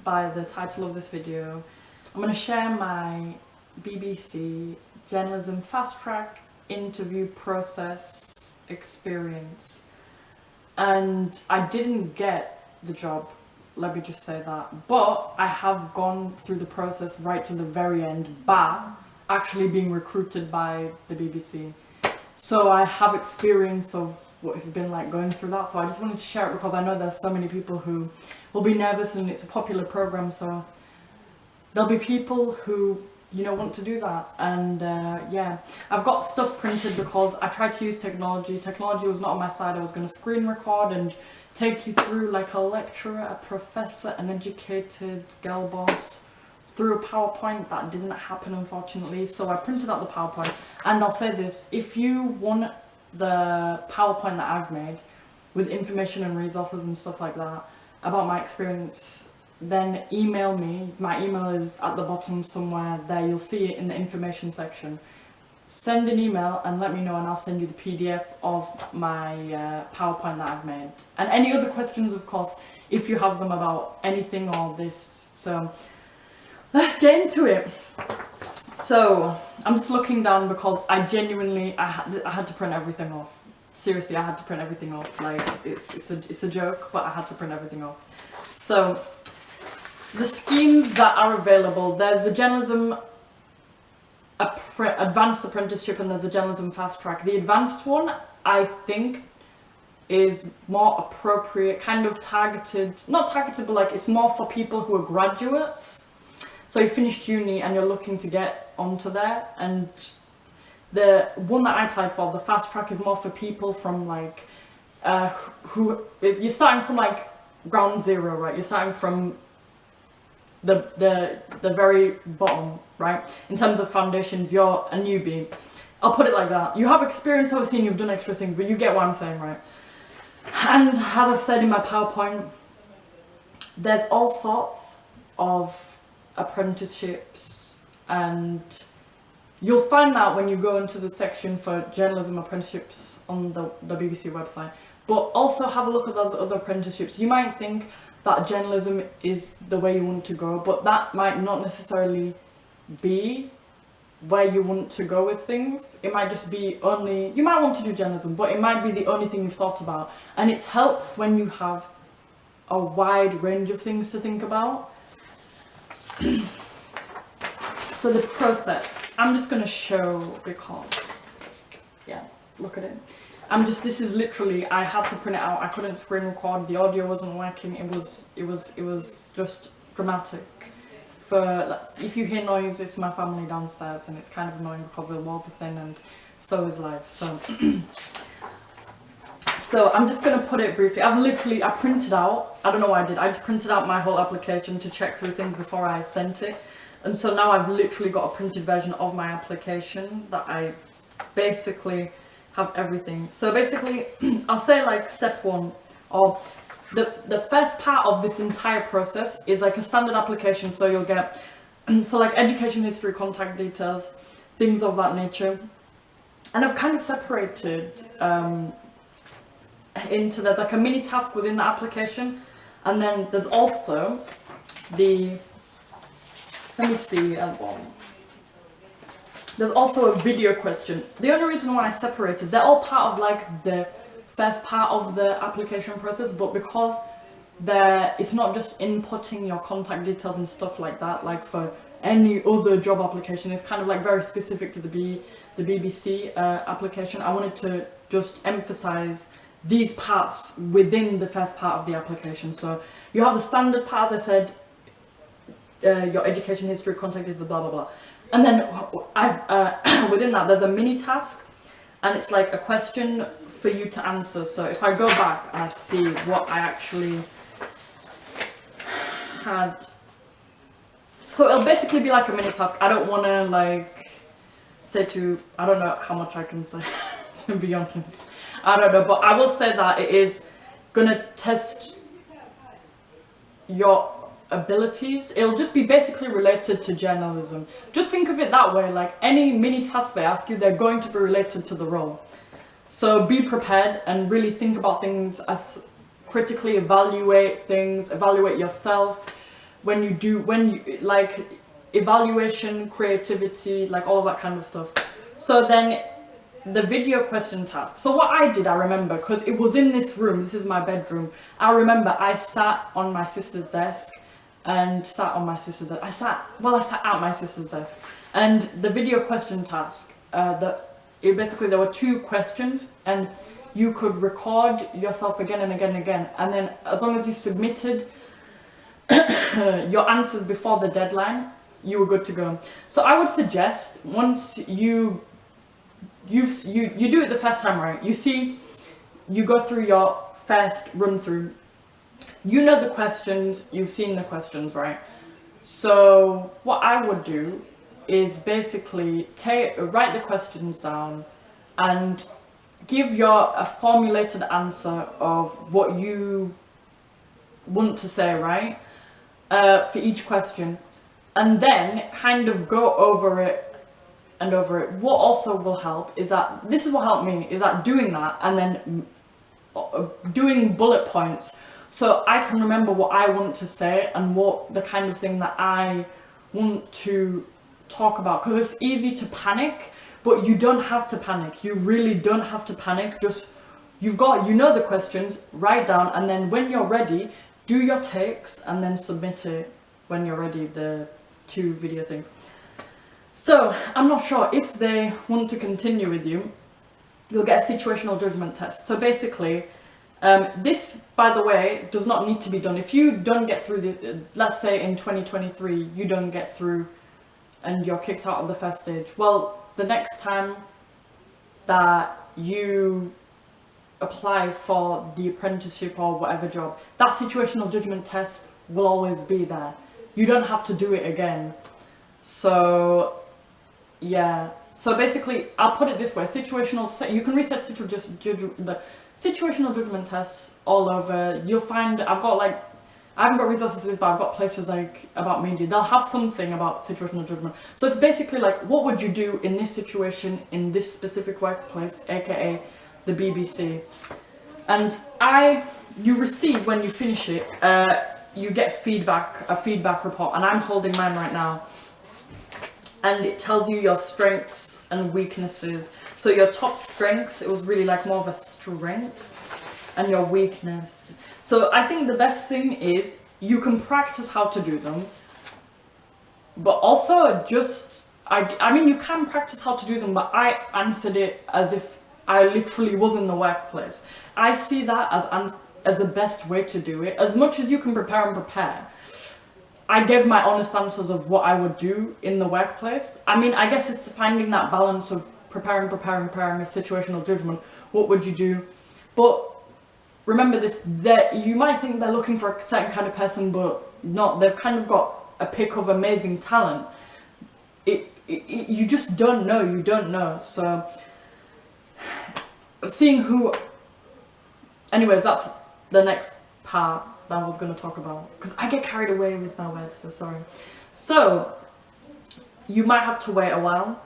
by the title of this video, I'm going to share my BBC journalism fast track interview process experience. And I didn't get the job, let me just say that, but I have gone through the process right to the very end, bar actually being recruited by the BBC. So I have experience of what it's been like going through that, so I just wanted to share it because I know there's so many people who will be nervous, and it's a popular program, so there'll be people who, you know, want to do that. And yeah, I've got stuff printed because I tried to use technology. Technology was not on my side. I was going to screen record and take you through like a lecturer, a professor, an educated girl boss through a PowerPoint. That didn't happen, unfortunately, so I printed out the PowerPoint. And I'll say this, if you want the PowerPoint that I've made with information and resources and stuff like that about my experience, then email me. My email is at the bottom somewhere there, you'll see it in the information section. Send an email and let me know, and I'll send you the PDF of my PowerPoint that I've made. And any other questions, of course, if you have them about anything or this. So let's get into it. So I'm just looking down because I genuinely, I had to print everything off. Seriously, I had to print everything off. Like, it's a joke, but I had to print everything off. So the schemes that are available, there's a journalism advanced apprenticeship and there's a journalism fast track. The advanced one, I think, is more appropriate, kind of targeted, not targeted, but like it's more for people who are graduates. So you finished uni and you're looking to get onto there. And the one that I applied for, the fast track, is more for people from like, you're starting from like ground zero, right? You're starting from the very bottom, right? In terms of foundations, you're a newbie. I'll put it like that. You have experience, obviously, and you've done extra things, but you get what I'm saying, right? And as I've said in my PowerPoint, there's all sorts of apprenticeships, and you'll find that when you go into the section for journalism apprenticeships on the BBC website. But also have a look at those other apprenticeships. You might think that journalism is the way you want to go, but that might not necessarily be where you want to go with things. It might just be only, you might want to do journalism, but it might be the only thing you've thought about. And it helps when you have a wide range of things to think about. So the process, I'm just going to show because, yeah, look at it. This is literally, I had to print it out. I couldn't screen record. The audio wasn't working. It was just dramatic. If you hear noise, it's my family downstairs, and it's kind of annoying because the walls are thin and so is life. So I'm just going to put it briefly. I printed out, I don't know what I did, I just printed out my whole application to check through things before I sent it. And so now I've literally got a printed version of my application that I basically have everything. So basically, I'll say like step one, or the first part of this entire process is like a standard application. So you'll get, so like education history, contact details, things of that nature. And I've kind of separated into, there's like a mini task within the application, and then there's also the, let me see, there's also a video question. The only reason why I separated, they're all part of like the first part of the application process, but because it's not just inputting your contact details and stuff like that, like for any other job application, it's kind of like very specific to the BBC application. I wanted to just emphasize these parts within the first part of the application. So you have the standard part, as I said, your education history, contact details, blah blah blah, and then within that there's a mini task, and it's like a question for you to answer. So if I go back and I see what I actually had, so it'll basically be like a mini task. I don't want to like say I don't know how much I can say to be honest. I don't know, but I will say that it is gonna test your abilities. It'll just be basically related to journalism. Just think of it that way, like any mini task they ask you, they're going to be related to the role. So be prepared and really think about things, as critically evaluate things, evaluate yourself, when you like evaluation, creativity, like all of that kind of stuff. So then the video question task. So what I did, I remember, because it was in this room, this is my bedroom, I remember I sat on my sister's desk and sat on my sister's desk. I sat at my sister's desk, and the video question task, basically there were 2 questions, and you could record yourself again and again and again, and then as long as you submitted your answers before the deadline, you were good to go. So I would suggest, once you do it the first time, right? You go through your first run through. You know the questions, you've seen the questions, right? So what I would do is basically write the questions down and give a formulated answer of what you want to say, right? For each question, and then kind of go over it and over it. What also will help is that, this is what helped me, is that doing that and then doing bullet points, so I can remember what I want to say and what the kind of thing that I want to talk about. Because it's easy to panic, but you don't have to panic. You really don't have to panic. Just, you know the questions, write down, and then when you're ready, do your takes and then submit it when you're ready, the 2 video things. So I'm not sure if they want to continue with you, you'll get a situational judgment test. So basically, this, by the way, does not need to be done. If you don't get through let's say in 2023, you don't get through and you're kicked out of the first stage. Well, the next time that you apply for the apprenticeship or whatever job, that situational judgment test will always be there. You don't have to do it again. So yeah, so basically I'll put it this way: you can research the situational judgment tests all over. You'll find, I haven't got resources for this, but I've got places like About Media. They'll have something about situational judgment. So it's basically like, what would you do in this situation, in this specific workplace, aka the BBC. And you receive, when you finish it, you get a feedback report, and I'm holding mine right now. And it tells you your strengths and weaknesses. So your top strengths, it was really like more of a strength, and your weakness. So I think the best thing is you can practice how to do them, but also just, I mean, you can practice how to do them, but I answered it as if I literally was in the workplace. I see that as the best way to do it. As much as you can prepare, I gave my honest answers of what I would do in the workplace. I mean, I guess it's finding that balance of preparing, a situational judgment. What would you do? But remember this, that you might think they're looking for a certain kind of person, but not. They've kind of got a pick of amazing talent. You just don't know. You don't know. So seeing who. Anyways, that's the next part that I was going to talk about, because I get carried away with my words, so sorry. So you might have to wait a while.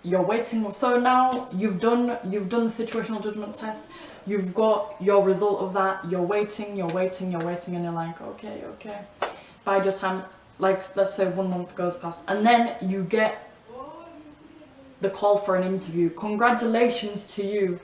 You're waiting. So now you've done the situational judgment test. You've got your result of that. You're waiting, and you're like, okay. Bide your time. Like, let's say 1 month goes past, and then you get the call for an interview. Congratulations to you.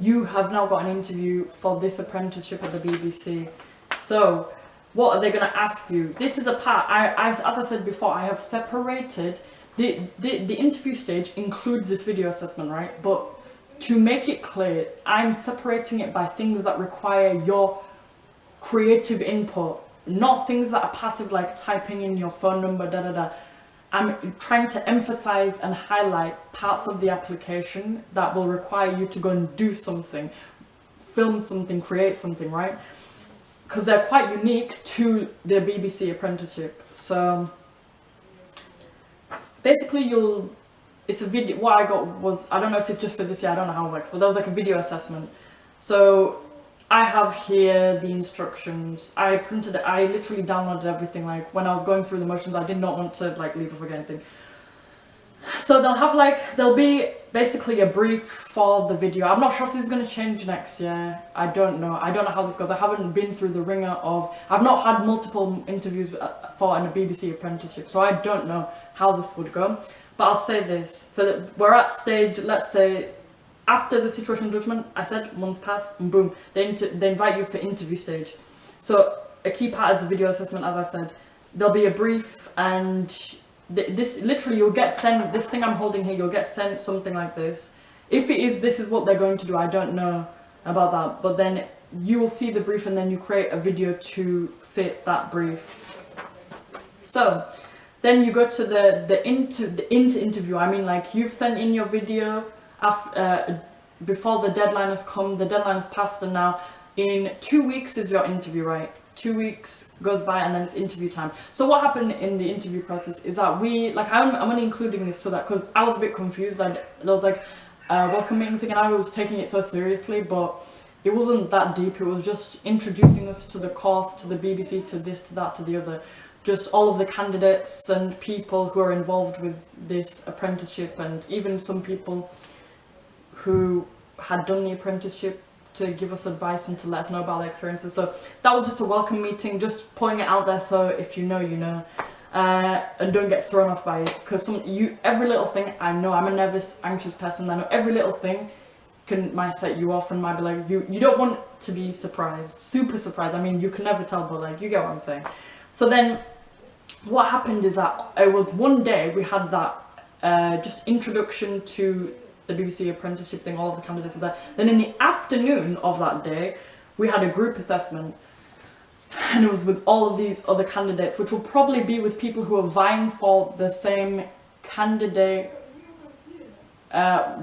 You have now got an interview for this apprenticeship at the BBC. So what are they going to ask you? This is a part, as I said before, I have separated the interview stage includes this video assessment, right? But to make it clear, I'm separating it by things that require your creative input, not things that are passive, like typing in your phone number, I'm trying to emphasize and highlight parts of the application that will require you to go and do something, film something, create something, right? Because they're quite unique to the BBC apprenticeship. So basically it's a video. What I got was, I don't know if it's just for this year, I don't know how it works, but there was like a video assessment. So I have here the instructions. I printed it, I literally downloaded everything. Like when I was going through the motions, I did not want to like leave or forget anything. so there'll be basically a brief for the video. I'm not sure if this is going to change next year. I don't know how this goes. I haven't been through the ringer of, I've not had multiple interviews for a BBC apprenticeship, so I don't know how this would go. But I'll say this, we're at stage, let's say, after the situational judgment, I said month passed, and boom, they invite you for interview stage. So a key part is the video assessment, as I said. There'll be a brief, and this literally, you'll get sent, this thing I'm holding here, you'll get sent something like this. If it is, this is what they're going to do, I don't know about that. But then you will see the brief, and then you create a video to fit that brief. So then you go to the interview. I mean, like, you've sent in your video before the deadline has come, the deadline has passed, and now in 2 weeks is your interview, right? 2 weeks goes by and then it's interview time. So what happened in the interview process is that I'm only including this so that, because I was a bit confused, and there was like a welcome meeting thing, and I was taking it so seriously, but it wasn't that deep. It was just introducing us to the course, to the BBC, to this, to that, to the other. Just all of the candidates and people who are involved with this apprenticeship, and even some people who had done the apprenticeship, to give us advice and to let us know about their experiences. So that was just a welcome meeting, just putting it out there, so if you know, you know, and don't get thrown off by it, because every little thing, I know I'm a nervous, anxious person, I know every little thing might set you off and might be like, you don't want to be surprised, super surprised. I mean, you can never tell, but like, you get what I'm saying. So then what happened is that it was one day we had that just introduction to the BBC apprenticeship thing, all of the candidates were there. Then in the afternoon of that day, we had a group assessment, and it was with all of these other candidates, which will probably be with people who are vying for the same candidate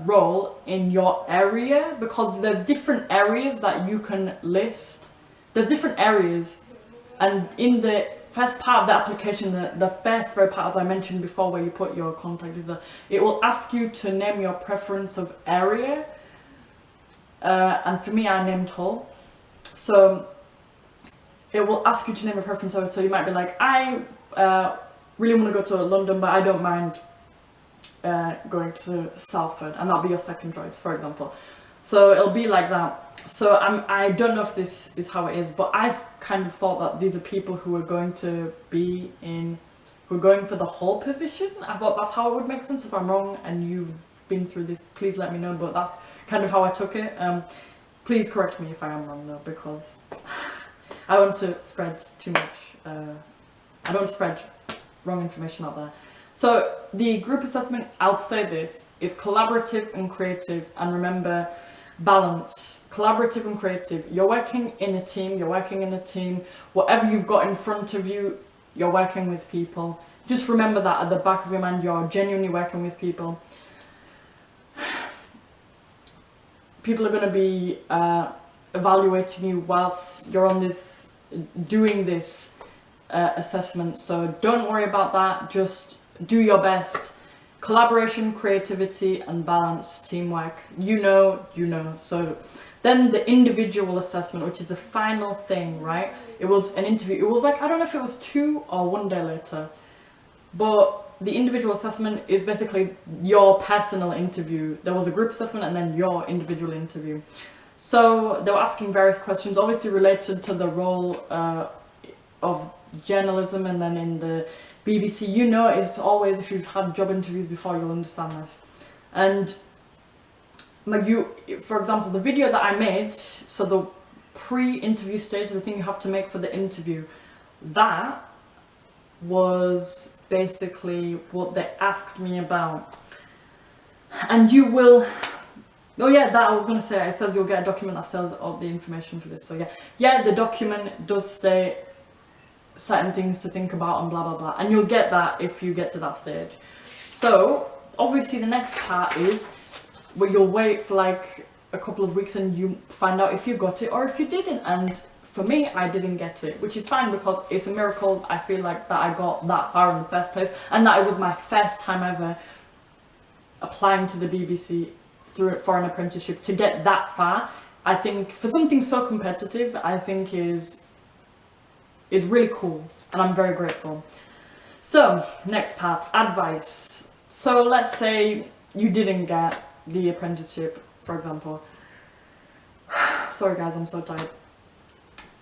role in your area, because there's different areas that you can list. There's different areas, and in the first part of the application, the first very part, as I mentioned before, where you put your contact details, it will ask you to name your preference of area, and for me, I named Hull. So it will ask you to name a preference area. So you might be like, I really want to go to London, but I don't mind going to Salford, and that'll be your second choice, for example. So it'll be like that. So I don't know if this is how it is, but I've kind of thought that these are people who are going to be who are going for the whole position. I thought that's how it would make sense. If I'm wrong and you've been through this, please let me know, but that's kind of how I took it. Please correct me if I am wrong though, because I don't want to spread too much, I don't want to spread wrong information out there. So the group assessment, I'll say this, is collaborative and creative, and remember, balance. Collaborative and creative. You're working in a team, whatever you've got in front of you, you're working with people. Just remember that at the back of your mind, you're genuinely working with people. People are going to be evaluating you whilst you're on this, doing this assessment, so don't worry about that, just do your best. Collaboration, creativity and balance, teamwork, you know. So then the individual assessment, which is the final thing, right? It was an interview. It was like, I don't know if it was 2 or 1 day later, but the individual assessment is basically your personal interview. There was a group assessment and then your individual interview. So they were asking various questions, obviously related to the role of journalism, and then in the BBC, you know, it's always, if you've had job interviews before, you'll understand this. And like for example, the video that I made, so the pre-interview stage, the thing you have to make for the interview, that was basically what they asked me about. And you will, oh yeah, that I was going to say, it says you'll get a document that says all the information for this. So yeah, the document does state certain things to think about and blah blah blah, and you'll get that if you get to that stage. So obviously the next part is where you'll wait for like a couple of weeks and you find out if you got it or if you didn't. And for me, I didn't get it, which is fine, because it's a miracle, I feel like, that I got that far in the first place, and that it was my first time ever applying to the BBC for an apprenticeship. To get that far, I think, for something so competitive, I think is really cool, and I'm very grateful. So next part, advice. So let's say you didn't get the apprenticeship, for example. Sorry guys, I'm so tired.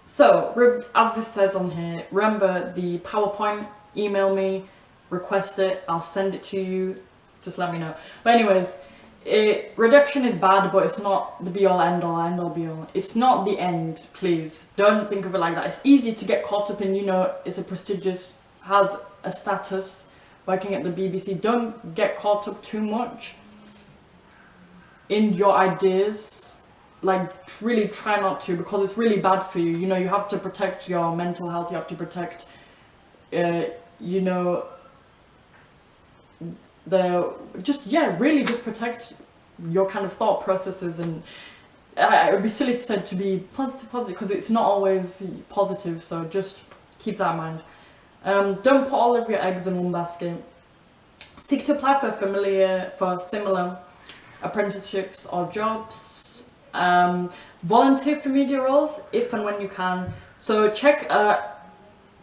So, as this says on here, remember the PowerPoint, email me, request it, I'll send it to you, just let me know. But anyways, reduction is bad, but it's not the be-all, end-all, be-all. It's not the end, please. Don't think of it like that. It's easy to get caught up in, you know, it's a prestigious, has a status, working at the BBC. Don't get caught up too much in your ideas. Like, really try not to, because it's really bad for you. You know, you have to protect your mental health, you have to protect, you know, really just protect your kind of thought processes. And it would be silly said to be positive, because it's not always positive, so just keep that in mind. Don't put all of your eggs in one basket. Seek to apply for similar apprenticeships or jobs. Volunteer for media roles if and when you can. So check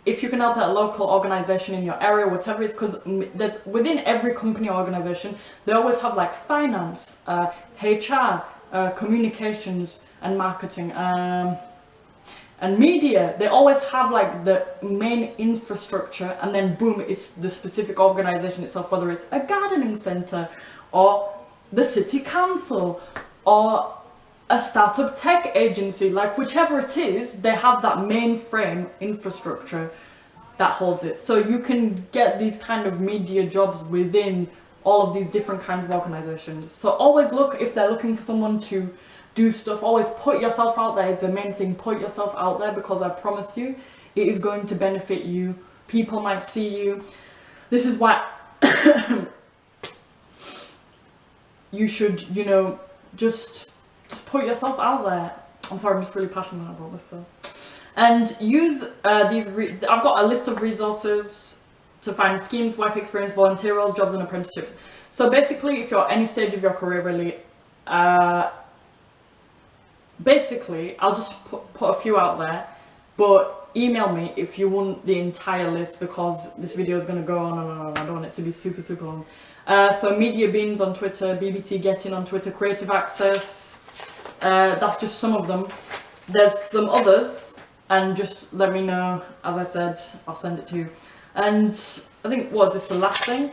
if you can help at a local organization in your area, whatever it is, because there's within every company or organization they always have like finance, HR, communications and marketing, and media. They always have like the main infrastructure, and then boom, it's the specific organization itself, whether it's a gardening center or the city council or a startup tech agency, like whichever it is, they have that mainframe infrastructure that holds it. So you can get these kind of media jobs within all of these different kinds of organizations. So always look, if they're looking for someone to do stuff, always put yourself out there is the main thing. Put yourself out there, because I promise you, it is going to benefit you. People might see you. This is why you should, you know, just put yourself out there. I'm sorry, I'm just really passionate about this. So. And use I've got a list of resources to find schemes, work experience, volunteer roles, jobs and apprenticeships. So basically, if you're at any stage of your career, really, basically, I'll just put a few out there, but email me if you want the entire list, because this video is going to go on and on. I don't want it to be super, super long. So Media Beans on Twitter, BBC Get In on Twitter, Creative Access, that's just some of them. There's some others, and just let me know. As I said, I'll send it to you. And I think, what is this, the last thing?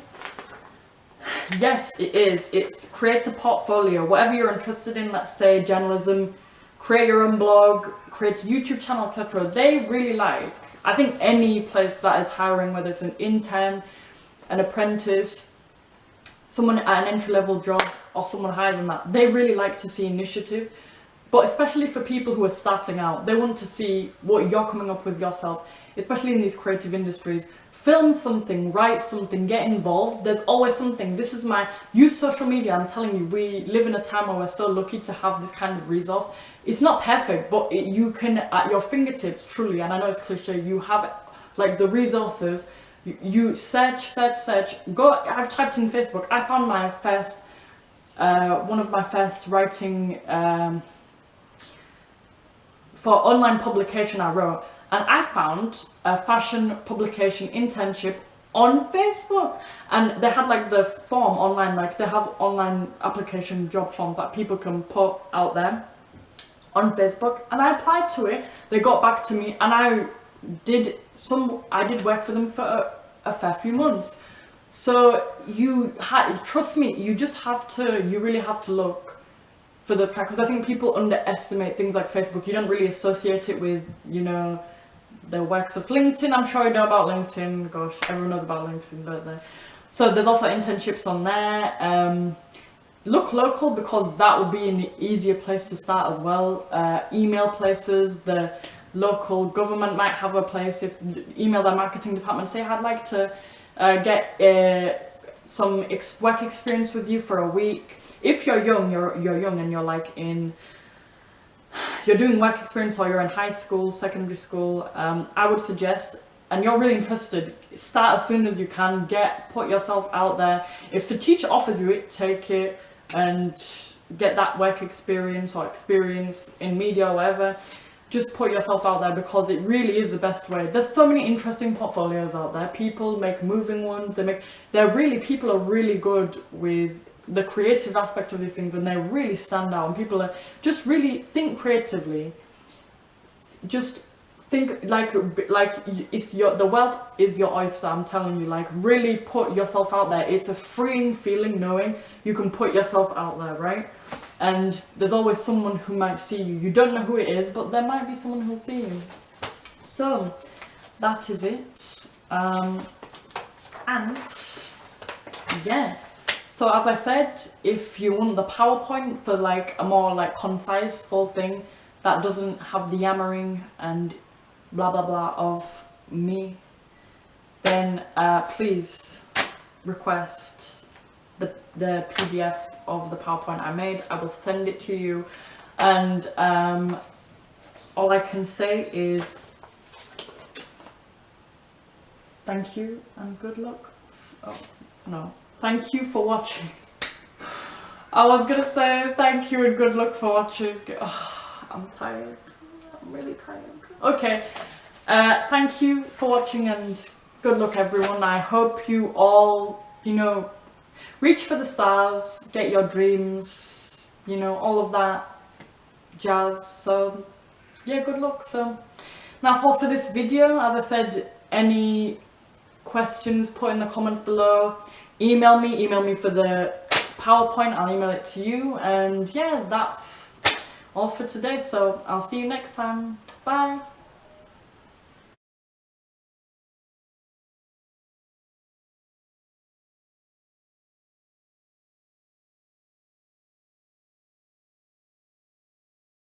Yes, it is. It's create a portfolio. Whatever you're interested in, let's say journalism, create your own blog, create a YouTube channel, etc. They really like, I think any place that is hiring, whether it's an intern, an apprentice, someone at an entry-level job, or someone higher than that, they really like to see initiative. But especially for people who are starting out, they want to see what you're coming up with yourself, especially in these creative industries. Film something, write something, get involved. There's always something. This is use social media. I'm telling you, we live in a time where we're so lucky to have this kind of resource. It's not perfect, but you can, at your fingertips, truly, and I know it's cliche, you have like the resources. You search, go. I've typed in Facebook. I found my first, one of my first writing for online publication I wrote, and I found a fashion publication internship on Facebook, and they had like the form online, like they have online application job forms that people can put out there on Facebook, and I applied to it. They got back to me, and I did work for them for a fair few months. So trust me, you really have to look for this kind, because I think people underestimate things like Facebook. You don't really associate it with, you know, the works of LinkedIn. I'm sure you know about LinkedIn. Gosh, everyone knows about LinkedIn, don't they? So there's also internships on there. Look local, because that will be an easier place to start as well. Email places, the local government might have a place. If email their marketing department, say I'd like to get some work experience with you for a week. If you're young, you're young and you're like you're doing work experience, or you're in high school, secondary school, I would suggest, and you're really interested, start as soon as you can. Put yourself out there. If the teacher offers you it, take it and get that work experience or experience in media or whatever. just put yourself out there, because it really is the best way. There's so many interesting portfolios out there. People make moving ones. People are really good with the creative aspect of these things, and they really stand out. And people are just really think creatively. Just think like the world is your oyster. I'm telling you, like, really put yourself out there. It's a freeing feeling knowing you can put yourself out there, right? And there's always someone who might see you. You don't know who it is, but there might be someone who'll see you. So that is it. And yeah. So as I said, if you want the PowerPoint for like a more like concise full thing that doesn't have the yammering and blah blah blah of me, then please request the PDF of the PowerPoint I made. I will send it to you, and all I can say is thank you and good luck. Oh no, thank you for watching. I was gonna say thank you and good luck for watching. Oh, I'm tired. I'm really tired. Okay, thank you for watching and good luck everyone. I hope you all, you know, reach for the stars, get your dreams, you know, all of that jazz. So yeah, good luck. So that's all for this video. As I said, any questions, put in the comments below. Email me for the PowerPoint. I'll email it to you. And yeah, that's all for today. So I'll see you next time. Bye.